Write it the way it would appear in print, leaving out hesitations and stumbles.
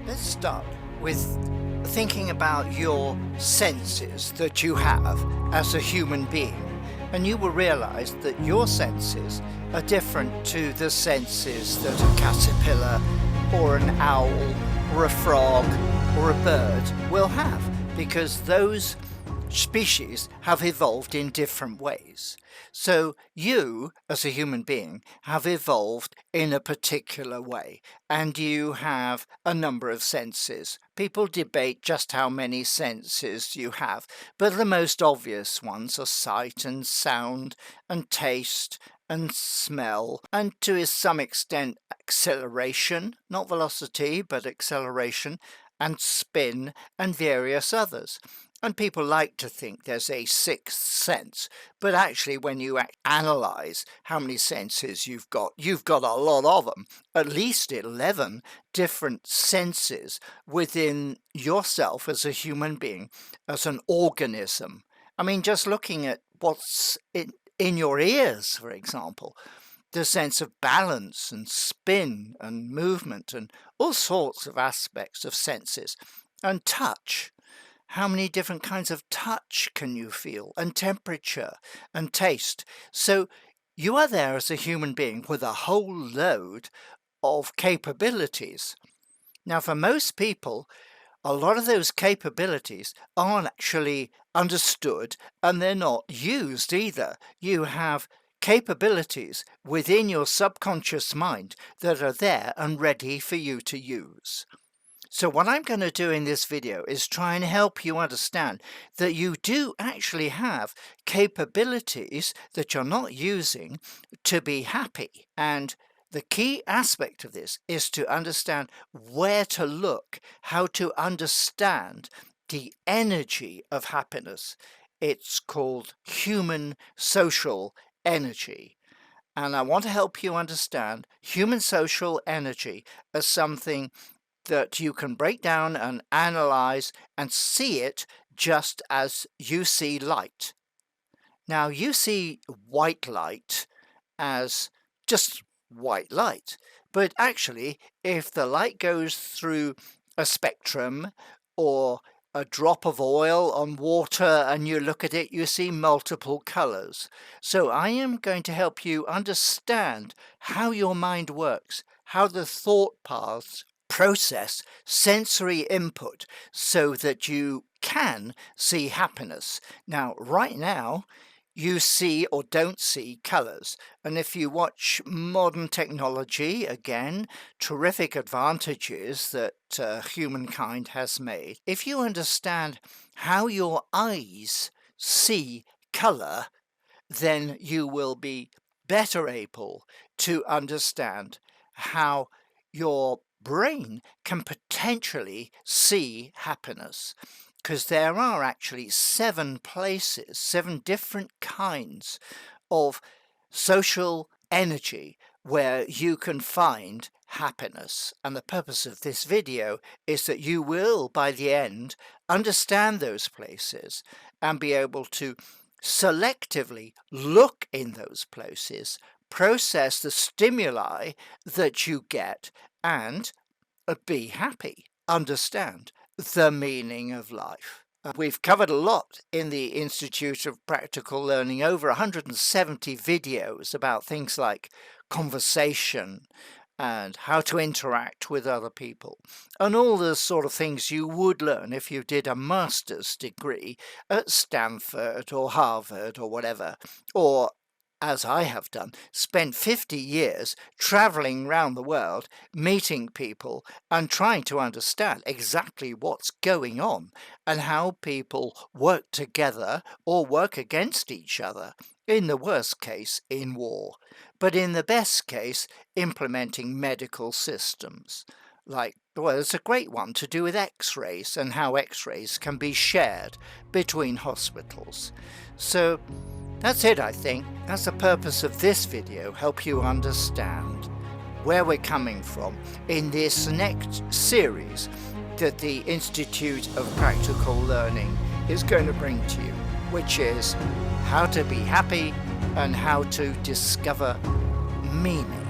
Let's start with thinking about your senses that you have as a human being. And you will realize that your senses are different to the senses that a caterpillar or an owl or a frog or a bird will have, because those species have evolved in different ways. So you, as a human being, have evolved in a particular way, and you have a number of senses. People debate just how many senses you have, but the most obvious ones are sight and sound and taste and smell, and to some extent acceleration, not velocity, but acceleration, and spin, and various others. And people like to think there's a sixth sense, but actually when you analyze how many senses you've got a lot of them, at least 11 different senses within yourself as a human being, as an organism. I mean, just looking at what's in your ears, for example, the sense of balance and spin and movement and all sorts of aspects of senses. And touch. How many different kinds of touch can you feel? And temperature and taste. So you are there as a human being with a whole load of capabilities. Now, for most people, a lot of those capabilities aren't actually understood, and they're not used either. You have capabilities within your subconscious mind that are there and ready for you to use. So what I'm going to do in this video is try and help you understand that you do actually have capabilities that you're not using to be happy. And the key aspect of this is to understand where to look, how to understand the energy of happiness. It's called human social energy. And I want to help you understand human social energy as something that you can break down and analyze and see it just as you see light. Now, you see white light as just white light, but actually, if the light goes through a spectrum or a drop of oil on water and you look at it, you see multiple colors. So I am going to help you understand how your mind works, how the thought paths process sensory input so that you can see happiness. Now, right now, you see or don't see colors. And if you watch modern technology, again, terrific advantages that humankind has made. If you understand how your eyes see color, then you will be better able to understand how your brain can potentially see happiness, because there are actually 7 places, 7 different kinds of social energy where you can find happiness. And the purpose of this video is that you will, by the end, understand those places and be able to selectively look in those places, process the stimuli that you get, and be happy, understand the meaning of life. We've covered a lot in the Institute of Practical Learning, over 170 videos about things like conversation and how to interact with other people, and all the sort of things you would learn if you did a master's degree at Stanford or Harvard or whatever, or as I have done, spent 50 years traveling around the world, meeting people and trying to understand exactly what's going on and how people work together or work against each other, in the worst case in war, but in the best case implementing medical systems. Well, there's a great one to do with X-rays and how X-rays can be shared between hospitals. So that's it, I think. That's the purpose of this video, help you understand where we're coming from in this next series that the Institute of Practical Learning is going to bring to you, which is how to be happy and how to discover meaning.